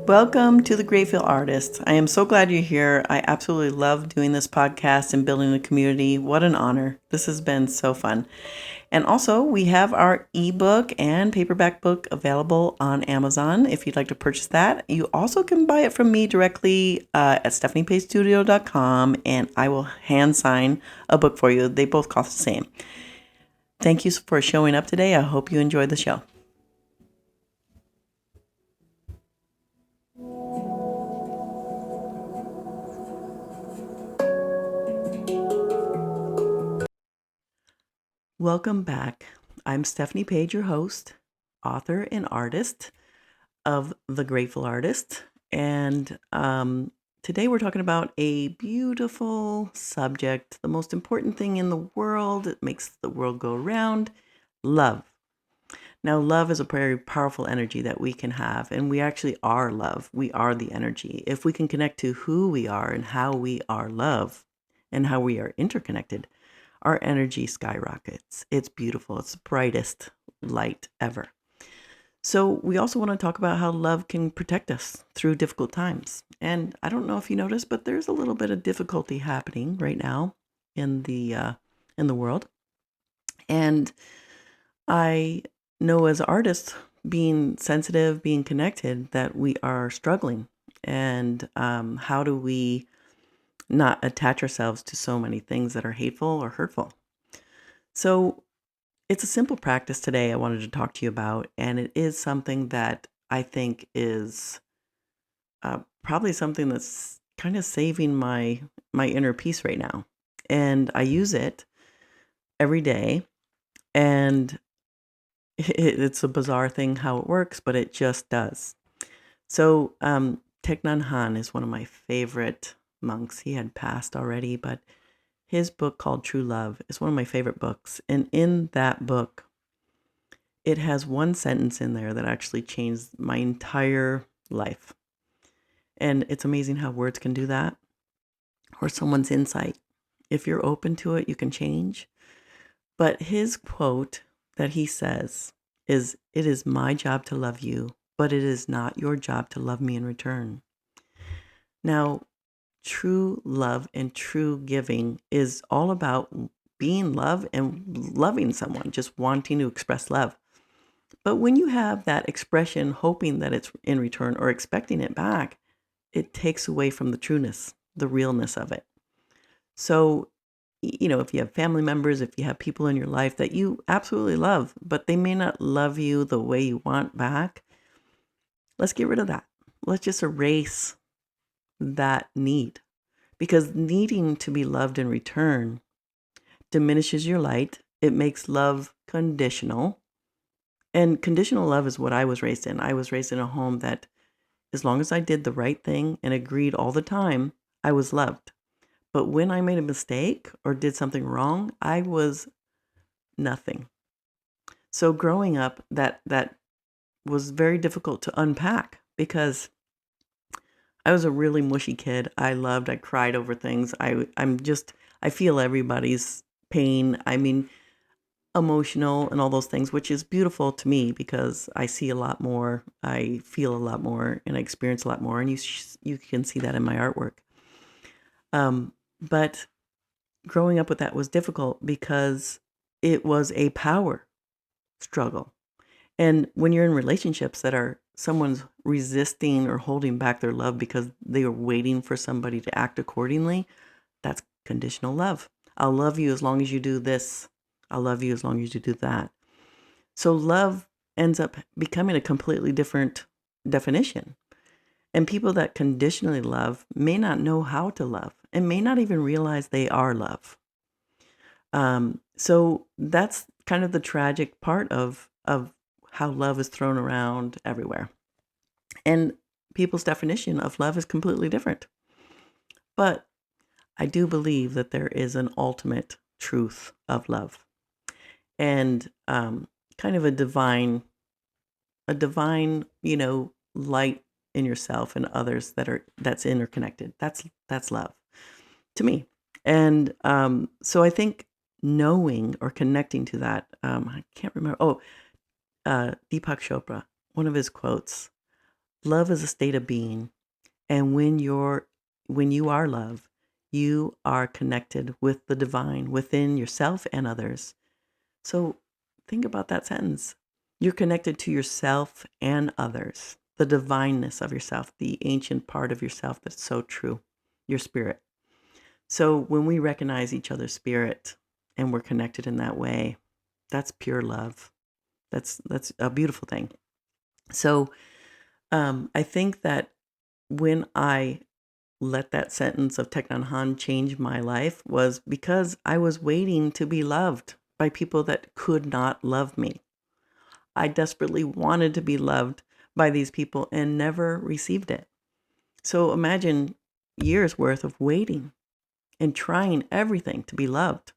Welcome to the Grateful Artist. I am so glad you're here. I absolutely love doing this podcast and building a community. What an honor. This has been so fun. And also, we have our ebook and paperback book available on Amazon if you'd like to purchase that. You also can buy it from me directly at stephaniepagestudio.com, and I will hand sign a book for you. They both cost the same. Thank you for showing up today. I hope you enjoyed the show. Welcome back. I'm Stephanie Paige, your host, author, and artist of The Grateful Artist. And today we're talking about a beautiful subject, the most important thing in the world. It makes the world go around, love. Now, love is a very powerful energy that we can have, and we actually are love. We are the energy. If we can connect to who we are and how we are love and how we are interconnected, our energy skyrockets. It's beautiful. It's the brightest light ever. So we also want to talk about how love can protect us through difficult times. And I don't know if you noticed, but there's a little bit of difficulty happening right now in the world. And I know as artists, being sensitive, being connected, that we are struggling. And how do we not attach ourselves to so many things that are hateful or hurtful? So it's a simple practice today I wanted to talk to you about, and it is something that I think is probably something that's kind of saving my inner peace right now. And I use it every day, and it's a bizarre thing how it works, but it just does. So Thich Nhat Hanh is one of my favorite monks. He had passed already, but his book called True Love is one of my favorite books. And in that book, it has one sentence in there that actually changed my entire life. And it's amazing how words can do that, or someone's insight. If you're open to it, you can change. But his quote that he says is, "It is my job to love you, but it is not your job to love me in return." Now, true love and true giving is all about being love and loving someone, just wanting to express love. But when you have that expression, hoping that it's in return or expecting it back, it takes away from the trueness, the realness of it. So, if you have family members, if you have people in your life that you absolutely love, but they may not love you the way you want back, let's get rid of that. Let's just erase that need, because needing to be loved in return diminishes your light. It makes love conditional. And conditional love is what I was raised in. I was raised in a home that as long as I did the right thing and agreed all the time, I was loved. But when I made a mistake or did something wrong, I was nothing. So growing up, that was very difficult to unpack, because I was a really mushy kid. I cried over things. I feel everybody's pain. I mean, emotional and all those things, which is beautiful to me because I see a lot more, I feel a lot more, and I experience a lot more. And you can see that in my artwork. But growing up with that was difficult because it was a power struggle. And when you're in relationships that are someone's resisting or holding back their love because they are waiting for somebody to act accordingly, that's conditional love. I'll love you as long as you do this. I'll love you as long as you do that. So love ends up becoming a completely different definition. And people that conditionally love may not know how to love and may not even realize they are love. So that's kind of the tragic part of how love is thrown around everywhere. And people's definition of love is completely different. But I do believe that there is an ultimate truth of love, and kind of a divine, light in yourself and others that's interconnected. That's love to me. And so I think knowing or connecting to that, I can't remember. Deepak Chopra, one of his quotes: Love is a state of being. And when you are love, you are connected with the divine within yourself and others. So think about that sentence. You're connected to yourself and others, the divineness of yourself, the ancient part of yourself that's so true, your spirit. So when we recognize each other's spirit and we're connected in that way, that's pure love. That's a beautiful thing. So I think that when I let that sentence of Thich Nhat Hanh change my life was because I was waiting to be loved by people that could not love me. I desperately wanted to be loved by these people and never received it. So imagine years worth of waiting and trying everything to be loved.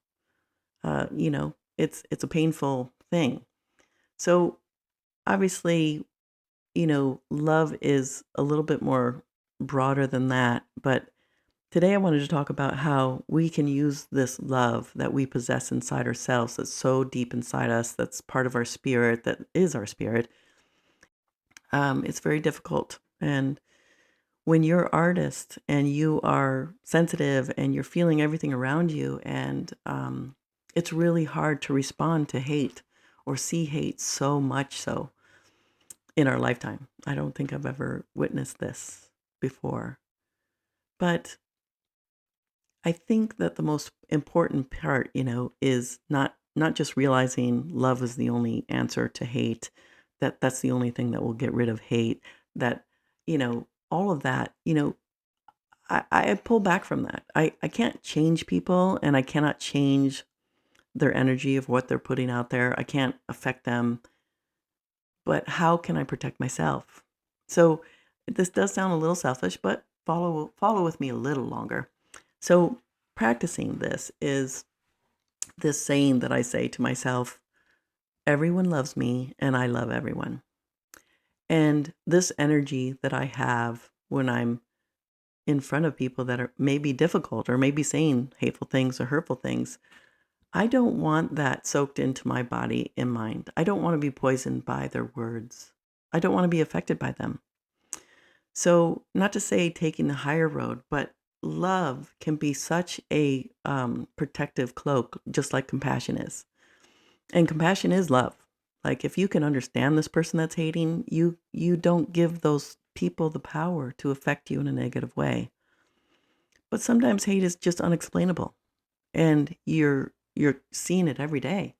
It's a painful thing. So obviously, love is a little bit more broader than that. But today I wanted to talk about how we can use this love that we possess inside ourselves, that's so deep inside us, that's part of our spirit, that is our spirit. It's very difficult. And when you're artist and you are sensitive and you're feeling everything around you, and it's really hard to respond to hate or see hate so much so in our lifetime. I don't think I've ever witnessed this before. But I think that the most important part, is not just realizing love is the only answer to hate, that's the only thing that will get rid of hate, that, all of that, I pull back from that. I can't change people and I cannot change their energy of what they're putting out there. I can't affect them, but how can I protect myself? So this does sound a little selfish, but follow with me a little longer. So practicing this is this saying that I say to myself, everyone loves me and I love everyone. And this energy that I have when I'm in front of people that are maybe difficult or maybe saying hateful things or hurtful things, I don't want that soaked into my body and mind. I don't want to be poisoned by their words. I don't want to be affected by them. So, not to say taking the higher road, but love can be such a protective cloak, just like compassion is. And compassion is love. Like if you can understand this person that's hating, you don't give those people the power to affect you in a negative way. But sometimes hate is just unexplainable, and you're seeing it every day.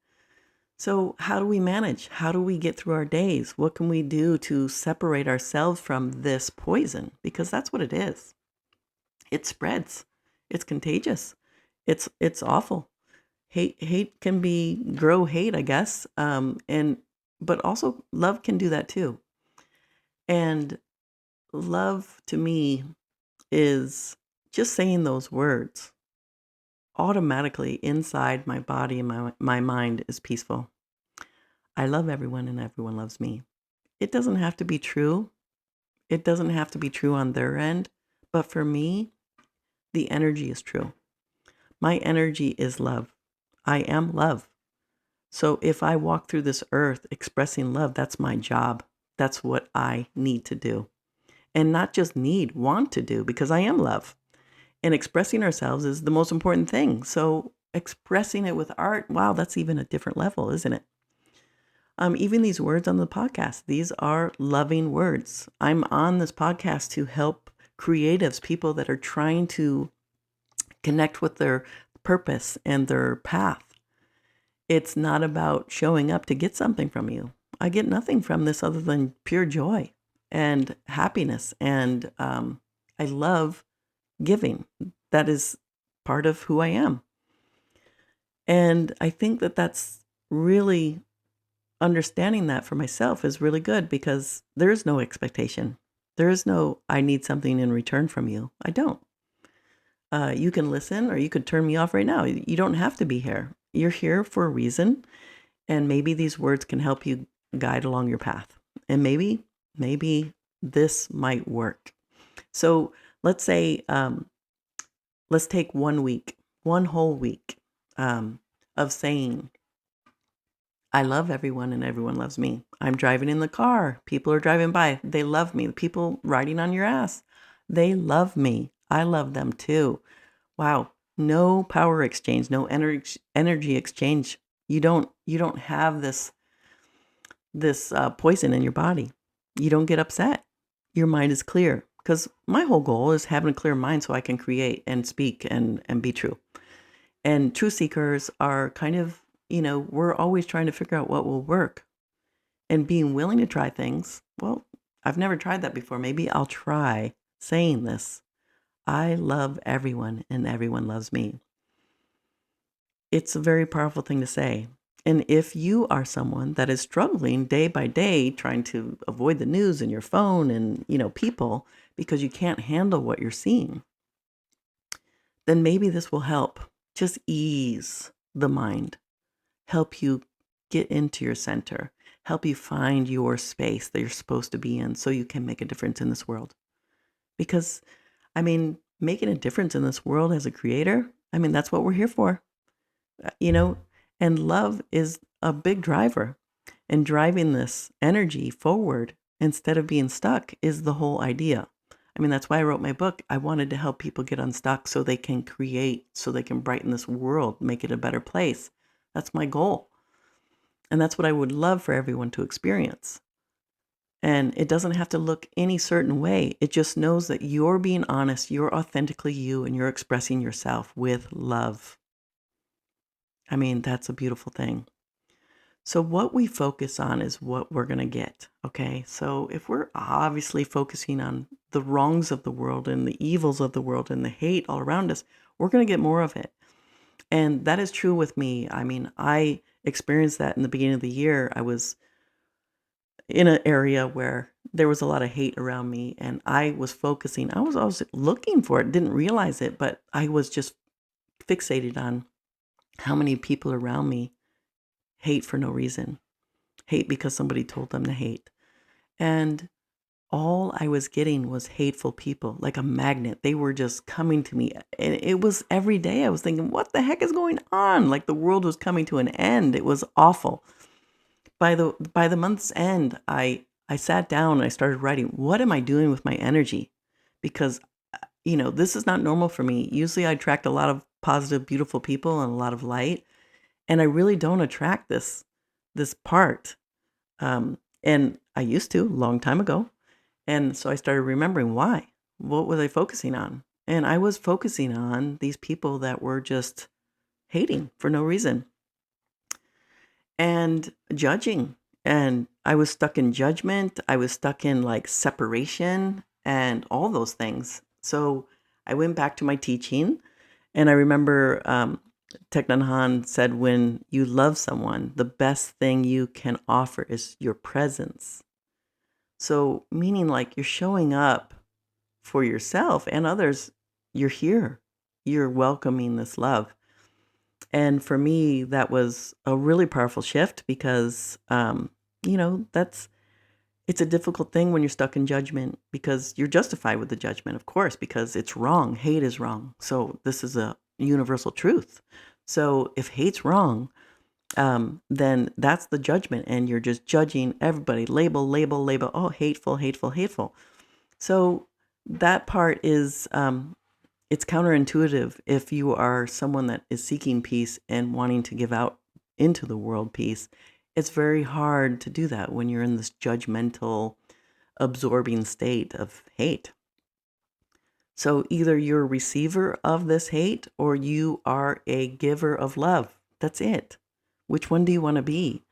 So, how do we manage? How do we get through our days? What can we do to separate ourselves from this poison? Because that's what it is. It spreads. It's contagious. It's awful. Hate can be grow hate, I guess. And but also love can do that too. And love to me is just saying those words automatically inside my body and my mind is peaceful. I love everyone and everyone loves me. It doesn't have to be true. It doesn't have to be true on their end. But for me, the energy is true. My energy is love. I am love. So if I walk through this earth expressing love, that's my job. That's what I need to do. And not just need, want to do, because I am love. And expressing ourselves is the most important thing. So expressing it with art, wow, that's even a different level, isn't it? Even these words on the podcast, these are loving words. I'm on this podcast to help creatives, people that are trying to connect with their purpose and their path. It's not about showing up to get something from you. I get nothing from this other than pure joy and happiness. And I love giving. That is part of who I am. And I think that that's really understanding that for myself is really good because there is no expectation. There is no, I need something in return from you. I don't. You can listen or you could turn me off right now. You don't have to be here. You're here for a reason. And maybe these words can help you guide along your path. And maybe this might work. So let's say, let's take 1 week, one whole week of saying, I love everyone and everyone loves me. I'm driving in the car. People are driving by. They love me. The people riding on your ass, they love me. I love them too. Wow. No power exchange, no energy exchange. You don't have this poison in your body. You don't get upset. Your mind is clear because my whole goal is having a clear mind so I can create and speak and be true. And truth seekers are kind of, we're always trying to figure out what will work and being willing to try things. Well, I've never tried that before. Maybe I'll try saying this. I love everyone and everyone loves me. It's a very powerful thing to say. And if you are someone that is struggling day by day trying to avoid the news and your phone and, people because you can't handle what you're seeing, then maybe this will help. Just ease the mind, help you get into your center, help you find your space that you're supposed to be in so you can make a difference in this world. Because, making a difference in this world as a creator, that's what we're here for, you know, and love is a big driver. And driving this energy forward instead of being stuck is the whole idea. That's why I wrote my book. I wanted to help people get unstuck so they can create, so they can brighten this world, make it a better place. That's my goal. And that's what I would love for everyone to experience. And it doesn't have to look any certain way. It just knows that you're being honest, you're authentically you, and you're expressing yourself with love. That's a beautiful thing. So what we focus on is what we're going to get, okay? So if we're obviously focusing on the wrongs of the world and the evils of the world and the hate all around us, we're going to get more of it. And that is true with me. I experienced that in the beginning of the year. I was in an area where there was a lot of hate around me, and I was focusing. I was looking for it, didn't realize it, but I was just fixated on how many people around me hate for no reason. Hate because somebody told them to hate. And all I was getting was hateful people, like a magnet. They were just coming to me. And it was every day I was thinking, what the heck is going on? Like the world was coming to an end. It was awful. By the month's end, I sat down and I started writing, what am I doing with my energy? Because this is not normal for me. Usually I attract a lot of positive, beautiful people and a lot of light, and I really don't attract this part. And I used to a long time ago. And so I started remembering why. What was I focusing on? And I was focusing on these people that were just hating for no reason and judging. And I was stuck in judgment. I was stuck in like separation and all those things. So I went back to my teaching, and I remember Thich Nhat Hanh said, when you love someone, the best thing you can offer is your presence. So, meaning like you're showing up for yourself and others, you're here, you're welcoming this love. And for me, that was a really powerful shift because, that's it's a difficult thing when you're stuck in judgment because you're justified with the judgment, of course, because it's wrong. Hate is wrong. So this is a universal truth. So if hate's wrong, then that's the judgment, and you're just judging everybody. Label, label, label. Oh, hateful, hateful, hateful. So that part is it's counterintuitive if you are someone that is seeking peace and wanting to give out into the world peace. It's very hard to do that when you're in this judgmental, absorbing state of hate. So either you're a receiver of this hate or you are a giver of love. That's it. Which one do you want to be?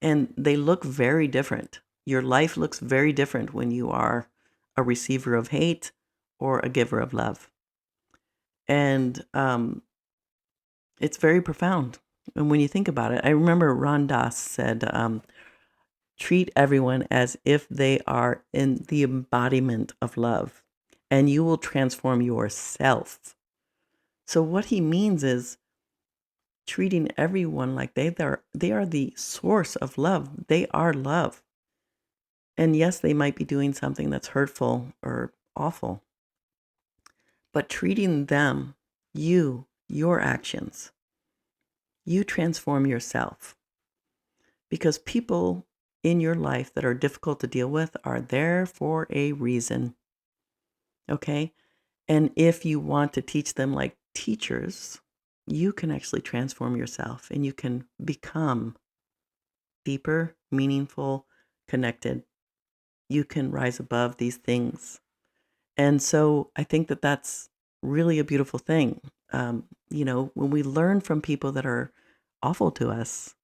And they look very different. Your life looks very different when you are a receiver of hate or a giver of love. And it's very profound. And when you think about it, I remember Ram Dass said, treat everyone as if they are in the embodiment of love, and you will transform yourself. So what he means is treating everyone like they are the source of love. They are love. And yes, they might be doing something that's hurtful or awful, but treating them, your actions, you transform yourself. because people in your life that are difficult to deal with are there for a reason. Okay? And if you want to teach them like teachers, you can actually transform yourself and you can become deeper, meaningful, connected. You can rise above these things. And so I think that that's really a beautiful thing. When we learn from people that are awful to us,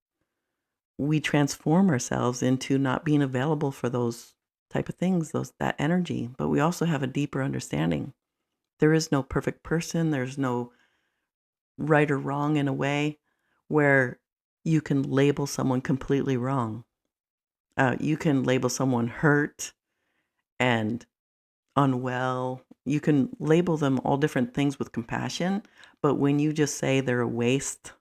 we transform ourselves into not being available for those type of things, that energy. But we also have a deeper understanding. There is no perfect person. There's no right or wrong in a way where you can label someone completely wrong. You can label someone hurt and unwell. You can label them all different things with compassion, but when you just say they're a waste,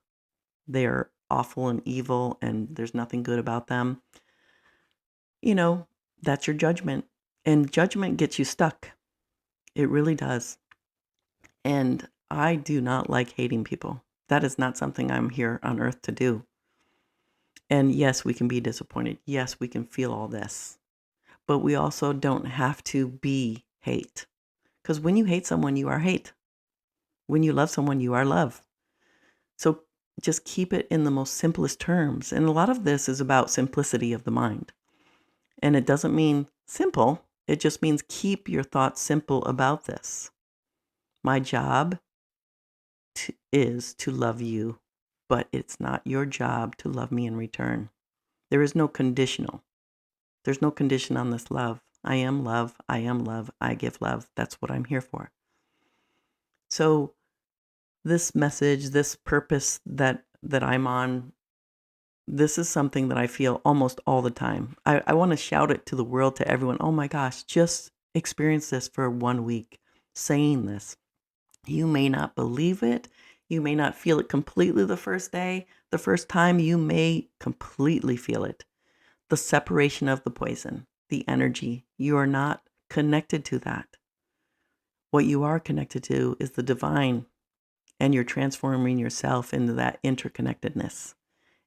they're awful and evil, and there's nothing good about them, you know, that's your judgment. And judgment gets you stuck. It really does. And I do not like hating people. That is not something I'm here on earth to do. And yes, we can be disappointed. Yes, we can feel all this. But we also don't have to be hate. Because when you hate someone, you are hate. When you love someone, you are love. So just keep it in the most simplest terms. And a lot of this is about simplicity of the mind. And it doesn't mean simple. It just means keep your thoughts simple about this. My job is to love you, but it's not your job to love me in return. There is no conditional. There's no condition on this love. I am love. I am love. I give love. That's what I'm here for. So this message, this purpose that I'm on, this is something that I feel almost all the time. I want to shout it to the world, to everyone. Oh my gosh, just experience this for 1 week, saying this. You may not believe it. You may not feel it completely the first day. The first time, you may completely feel it. The separation of the poison, the energy. You are not connected to that. What you are connected to is the divine, and you're transforming yourself into that interconnectedness.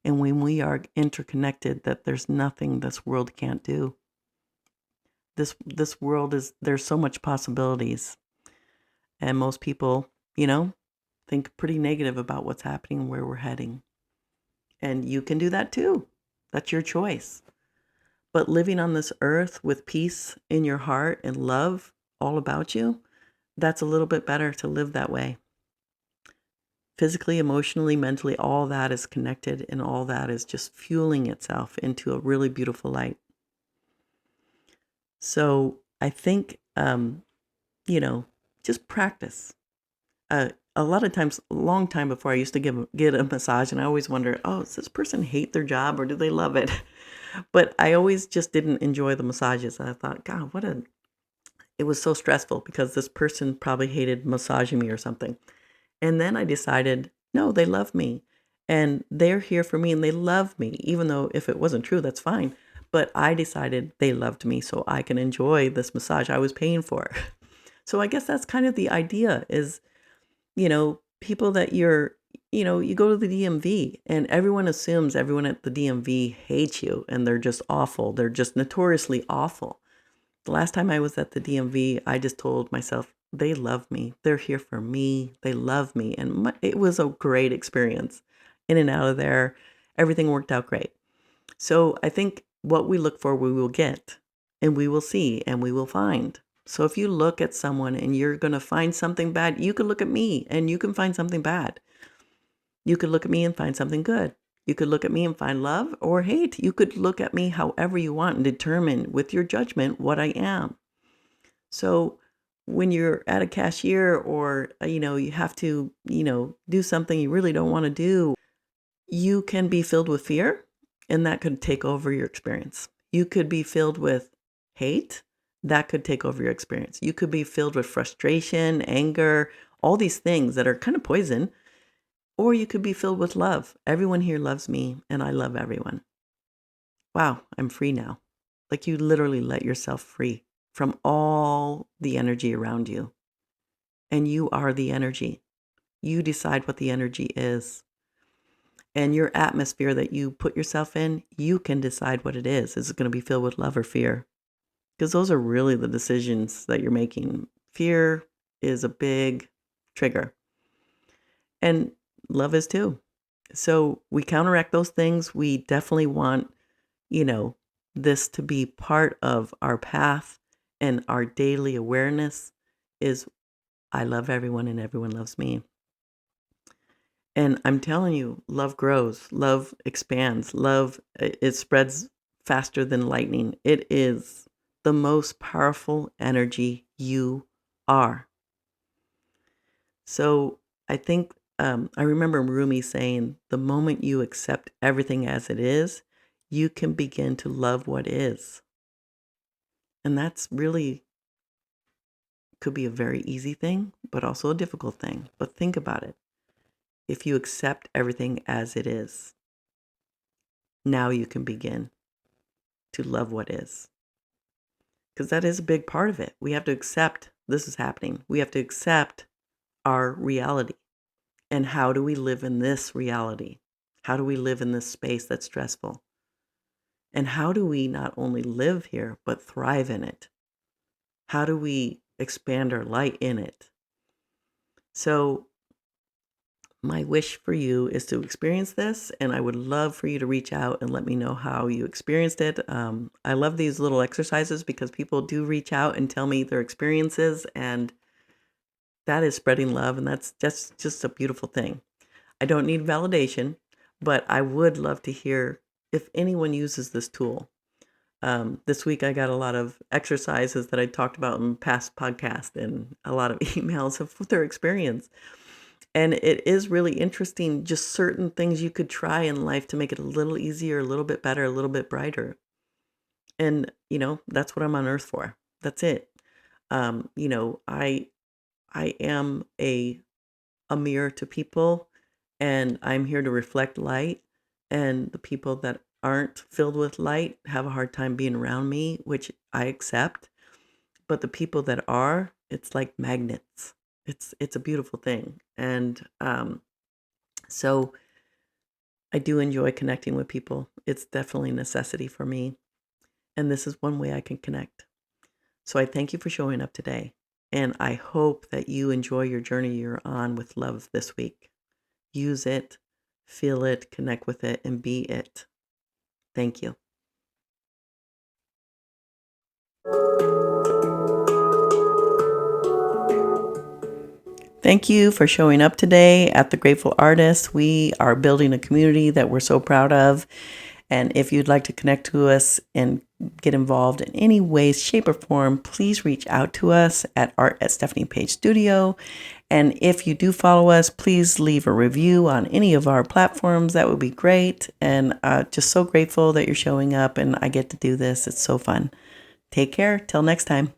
And when we are interconnected, that there's nothing this world can't do. This world there's so much possibilities. And most people, think pretty negative about what's happening and where we're heading. And you can do that too. That's your choice. But living on this earth with peace in your heart and love all about you, that's a little bit better to live that way. Physically, emotionally, mentally, all that is connected, and all that is just fueling itself into a really beautiful light. So I think, just practice. A lot of times, a long time before, I used to get a massage, and I always wonder, oh, does this person hate their job or do they love it? But I always just didn't enjoy the massages. I thought, God, it was so stressful because this person probably hated massaging me or something. And then I decided, no, they love me and they're here for me and they love me, even though if it wasn't true, that's fine. But I decided they loved me so I can enjoy this massage I was paying for. So I guess that's kind of the idea is, people that you go to the DMV and everyone assumes everyone at the DMV hates you and they're just awful. They're just notoriously awful. The last time I was at the DMV, I just told myself, they love me. They're here for me. They love me. And it was a great experience. In and out of there, everything worked out great. So I think what we look for, we will get, and we will see, and we will find. So if you look at someone and you're going to find something bad, you could look at me and you can find something bad. You could look at me and find something good. You could look at me and find love or hate. You could look at me however you want and determine with your judgment what I am. So when you're at a cashier or, you have to, do something you really don't want to do, you can be filled with fear and that could take over your experience. You could be filled with hate. That could take over your experience. You could be filled with frustration, anger, all these things that are kind of poison. Or you could be filled with love. Everyone here loves me and I love everyone. Wow, I'm free now. Like you literally let yourself free from all the energy around you. And you are the energy. You decide what the energy is. And your atmosphere that you put yourself in, you can decide what it is. Is it going to be filled with love or fear? Because those are really the decisions that you're making. Fear is a big trigger. And love is too. So we counteract those things. We definitely want, this to be part of our path, and our daily awareness is I love everyone and everyone loves me. And I'm telling you, love grows, love expands, love, it spreads faster than lightning. It is the most powerful energy you are. So I think, I remember Rumi saying, the moment you accept everything as it is, you can begin to love what is. And that's really could be a very easy thing, but also a difficult thing. But think about it. If you accept everything as it is, now you can begin to love what is. Because that is a big part of it. We have to accept this is happening. We have to accept our reality. And how do we live in this reality? How do we live in this space that's stressful? And how do we not only live here, but thrive in it? How do we expand our light in it? So my wish for you is to experience this, and I would love for you to reach out and let me know how you experienced it. I love these little exercises because people do reach out and tell me their experiences, and that is spreading love, and that's just a beautiful thing. I don't need validation, but I would love to hear if anyone uses this tool. This week I got a lot of exercises that I talked about in past podcasts and a lot of emails of their experience. And it is really interesting, just certain things you could try in life to make it a little easier, a little bit better, a little bit brighter. And, that's what I'm on earth for. That's it. I am a mirror to people, and I'm here to reflect light. And the people that aren't filled with light have a hard time being around me, which I accept. But the people that are, it's like magnets. It's a beautiful thing. And so I do enjoy connecting with people. It's definitely a necessity for me. And this is one way I can connect. So I thank you for showing up today. And I hope that you enjoy your journey you're on with love this week. Use it, feel it, connect with it, and be it. Thank you. Thank you for showing up today at The Grateful Artist. We are building a community that we're so proud of. And if you'd like to connect to us and get involved in any way, shape, or form, please reach out to us at art@Stephanie Paige Studio. And if you do follow us, please leave a review on any of our platforms. That would be great. And just so grateful that you're showing up and I get to do this. It's so fun. Take care. Till next time.